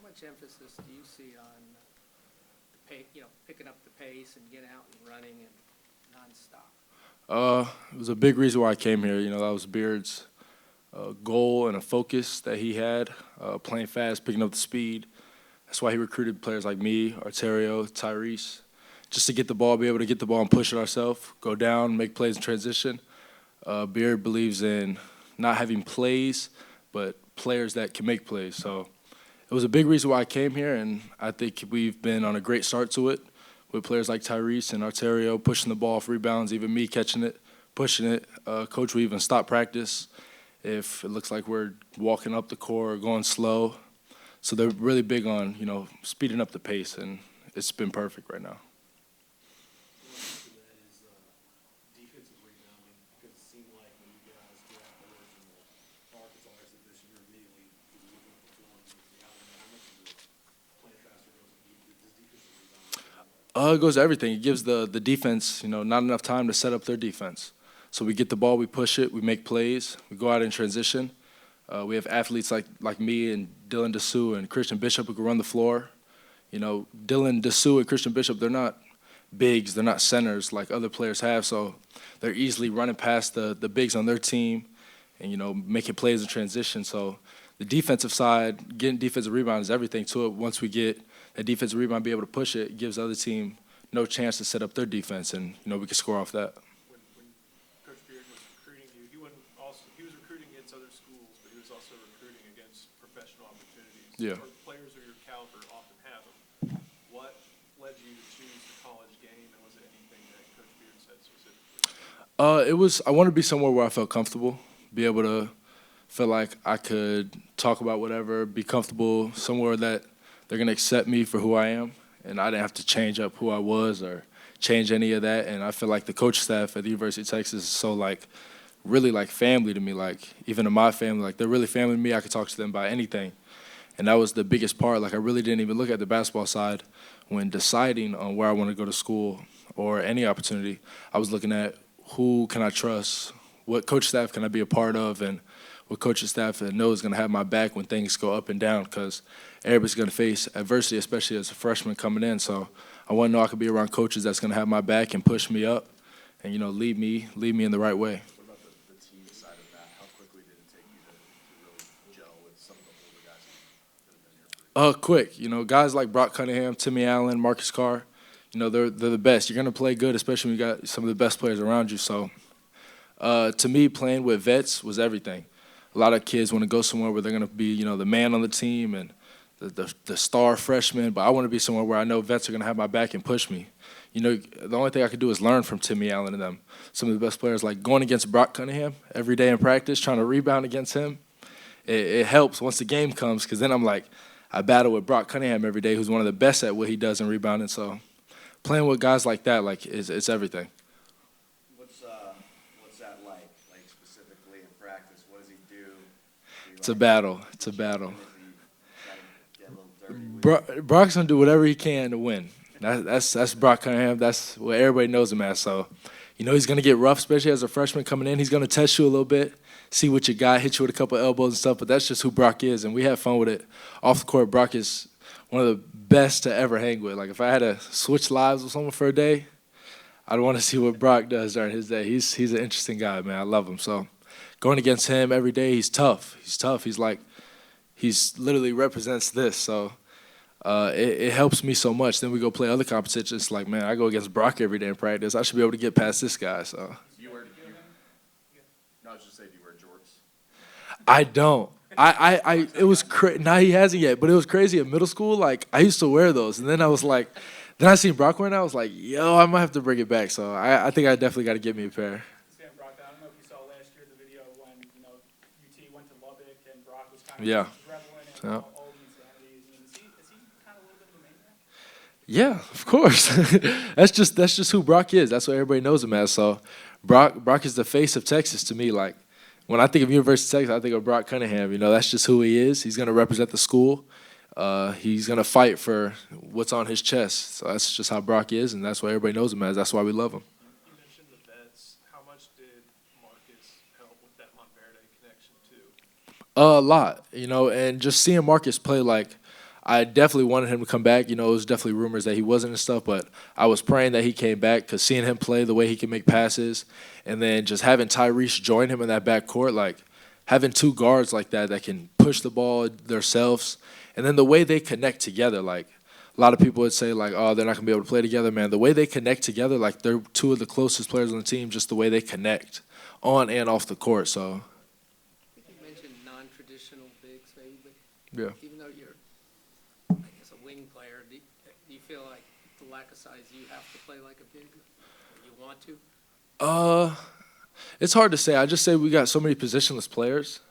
much emphasis do you see on picking up the pace and getting out and running and nonstop? It was a big reason why I came here. That was Beard's goal and a focus that he had, playing fast, picking up the speed. That's why he recruited players like me, Arterio, Tyrese, just to get the ball, be able to get the ball and push it ourselves, go down, make plays in transition. Beard believes in not having plays, but players that can make plays. So it was a big reason why I came here, and I think we've been on a great start to it with players like Tyrese and Arterio pushing the ball off rebounds, even me catching it, pushing it. Coach will even stop practice if it looks like we're walking up the court or going slow. So they're really big on, speeding up the pace, and it's been perfect right now. Defensive rebounding, because it seemed like when you guys draft players in the Arkansas exhibition, you're immediately looking to perform the outlet. How much of the playing faster goes does defensive rebounding? It goes to everything. It gives the defense, not enough time to set up their defense. So we get the ball, we push it, we make plays, we go out in transition. We have athletes like me and Dillon, and Christian Bishop who can run the floor. Dillon, and Christian Bishop, they're not bigs, they're not centers like other players have, so they're easily running past the bigs on their team and, making plays in transition. So the defensive side, getting defensive rebound is everything to it. Once we get a defensive rebound, be able to push it, it gives the other team no chance to set up their defense, and, we can score off that. When Coach Beard was recruiting you, he was recruiting against other schools, but he was also recruiting against professional opportunities. Yeah. Or players of your caliber often have them. What led you to choose the college game, and was it anything that Coach Beard said specifically? I wanted to be somewhere where I felt comfortable, be able to feel like I could talk about whatever, be comfortable, somewhere that they're going to accept me for who I am, and I didn't have to change up who I was or change any of that. And I feel like the coach staff at the University of Texas is so, really like family to me. Like, even in my family, they're really family to me. I could talk to them about anything. And that was the biggest part. I really didn't even look at the basketball side when deciding on where I want to go to school or any opportunity. I was looking at who can I trust, what coach staff can I be a part of, and what coaching staff that knows is going to have my back when things go up and down, because everybody's going to face adversity, especially as a freshman coming in. So I want to know I could be around coaches that's going to have my back and push me up and, lead me in the right way. What about the team side of that? How quickly did it take you to really gel with some of the older guys that have been here for you? Quick. Guys like Brock Cunningham, Timmy Allen, Marcus Carr, they're the best. You're going to play good, especially when you got some of the best players around you. So to me, playing with vets was everything. A lot of kids want to go somewhere where they're going to be, the man on the team and the star freshman, but I want to be somewhere where I know vets are going to have my back and push me. The only thing I could do is learn from Timmy Allen and them. Some of the best players, like going against Brock Cunningham every day in practice, trying to rebound against him. It helps once the game comes, because then I battle with Brock Cunningham every day, who's one of the best at what he does in rebounding. So playing with guys like that, it's everything. What's that like specifically in practice? What does he do? It's a battle. It's a battle. Brock's gonna do whatever he can to win. That's Brock Cunningham. That's what everybody knows him as. So, he's gonna get rough, especially as a freshman coming in. He's gonna test you a little bit, see what you got, hit you with a couple elbows and stuff. But that's just who Brock is, and we have fun with it. Off the court, Brock is one of the best to ever hang with. If I had to switch lives with someone for a day, I'd want to see what Brock does during his day. He's an interesting guy, man. I love him. So, going against him every day, he's tough. He's tough. He's literally represents this. So. It helps me so much. Then we go play other competitions. Man, I go against Brock every day in practice. I should be able to get past this guy. So. No, I was just saying, do you wear jorts? I don't. It was he hasn't yet, but it was crazy in middle school. I used to wear those, and then I was then I seen Brock wearing it. I was like, yo, I might have to bring it back. So I think I definitely got to get me a pair. Sam Brock, I don't know if you saw last year the video when UT went to Lubbock and Brock was kind of reveling in all the insanity. Is he kind of a little bit of a maniac? Yeah, of course. that's just who Brock is. That's what everybody knows him as. So Brock is the face of Texas to me. When I think of University of Texas, I think of Brock Cunningham. That's just who he is. He's going to represent the school. He's going to fight for what's on his chest. So that's just how Brock is, and that's what everybody knows him as. That's why we love him. You mentioned the vets. How much did Marcus help with that Montverde connection too? A lot, and just seeing Marcus play, I definitely wanted him to come back. You know, it was definitely rumors that he wasn't and stuff, but I was praying that he came back because seeing him play the way he can make passes, and then just having Tyrese join him in that backcourt, like having two guards like that can push the ball themselves, and then the way they connect together, like a lot of people would say like, oh, they're not gonna be able to play together, man. The way they connect together, like they're two of the closest players on the team, just the way they connect on and off the court. So I think you mentioned non-traditional bigs maybe, but yeah. even though you're, I guess, a wing player, do you feel like the lack of size, you have to play like a big, or you want to? It's hard to say. I just say we got so many positionless players.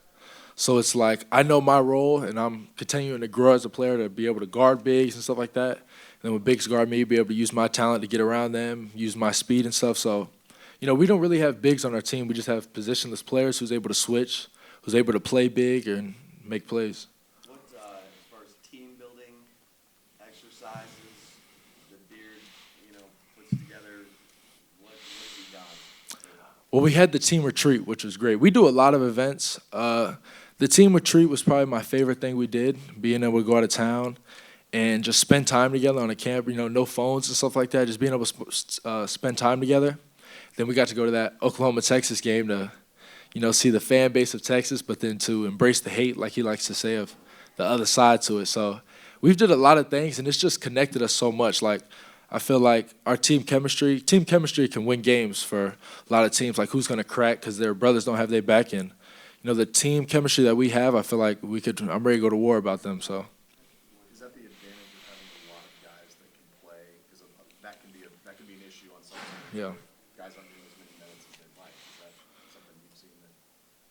So it's like I know my role, and I'm continuing to grow as a player to be able to guard bigs and stuff like that. And then when bigs guard me, be able to use my talent to get around them, use my speed and stuff. So, you know, we don't really have bigs on our team. We just have positionless players who's able to switch, who's able to play big and make plays. What, as far as team building exercises, the Beard, puts together, what have you done? Well, we had the team retreat, which was great. We do a lot of events. The team retreat was probably my favorite thing we did, being able to go out of town and just spend time together on a camp, no phones and stuff like that, just being able to spend time together. Then we got to go to that Oklahoma-Texas game to, see the fan base of Texas, but then to embrace the hate, like he likes to say, of the other side to it. So we've did a lot of things, and it's just connected us so much. Like, I feel like our team chemistry can win games for a lot of teams, like who's going to crack because their brothers don't have their back in. The team chemistry that we have, I feel like I'm ready to go to war about them. So. Is that the advantage of having a lot of guys that can play? Because that can be an issue on some teams. Yeah. Guys aren't getting as many minutes as they'd like. Is that something you've seen?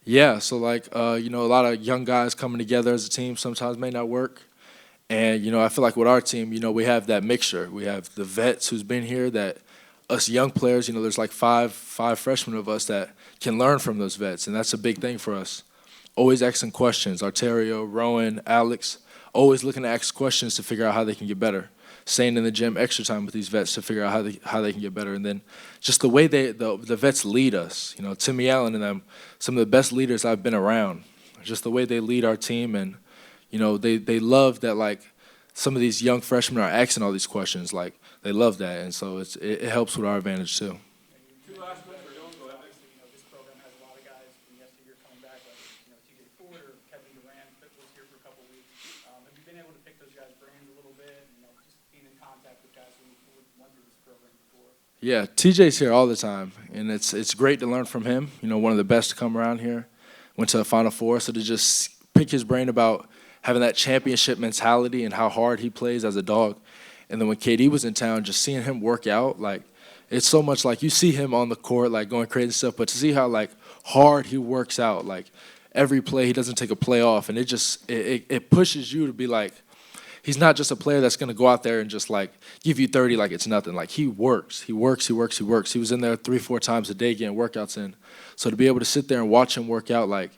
Yeah, so like a lot of young guys coming together as a team sometimes may not work. And, I feel like with our team, we have that mixture. We have the vets who's been here, that us young players, there's like five freshmen of us that can learn from those vets, and that's a big thing for us. Always asking questions. Arterio, Rowan, Alex, always looking to ask questions to figure out how they can get better. Staying in the gym extra time with these vets to figure out how they can get better. And then just the way the vets lead us. Timmy Allen and them, some of the best leaders I've been around. Just the way they lead our team, and they love that, like, some of these young freshmen are asking all these questions. Like, they love that, and so it helps with our advantage too. Two last ones for Dillon. Obviously, this program has a lot of guys from yesteryear coming back, like TJ Ford or Kevin Durant that was here for a couple of weeks. Have you been able to pick those guys' brains a little bit, and just being in contact with guys who went through this program before? Yeah, TJ's here all the time, and it's great to learn from him. One of the best to come around here. Went to the Final Four, so to just pick his brain about having that championship mentality and how hard he plays as a dog. And then when KD was in town, just seeing him work out, like, it's so much like you see him on the court, like, going crazy and stuff, but to see how, like, hard he works out, like, every play, he doesn't take a play off, and it pushes you to be like, he's not just a player that's going to go out there and just, like, give you 30 like it's nothing. Like, he works. He works. He was in there 3-4 times a day getting workouts in. So to be able to sit there and watch him work out, like,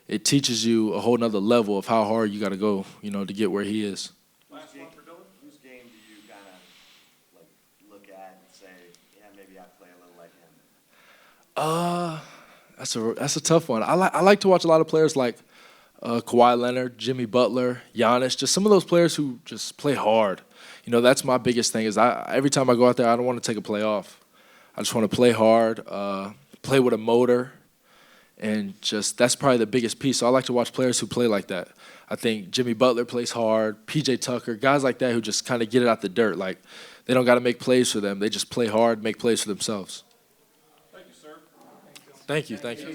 it teaches you a whole nother level of how hard you got to go, to get where he is. Last one for Dillon. Whose game do you kind of look at and say, yeah, maybe I'd play a little like him? That's a tough one. I like to watch a lot of players like Kawhi Leonard, Jimmy Butler, Giannis, just some of those players who just play hard. That's my biggest thing is every time I go out there, I don't want to take a play off. I just want to play hard, play with a motor, and just that's probably the biggest piece. So I like to watch players who play like that. I think Jimmy Butler plays hard, PJ Tucker, guys like that who just kind of get it out the dirt. Like, they don't got to make plays for them. They just play hard, make plays for themselves. Thank you, sir. Thank you.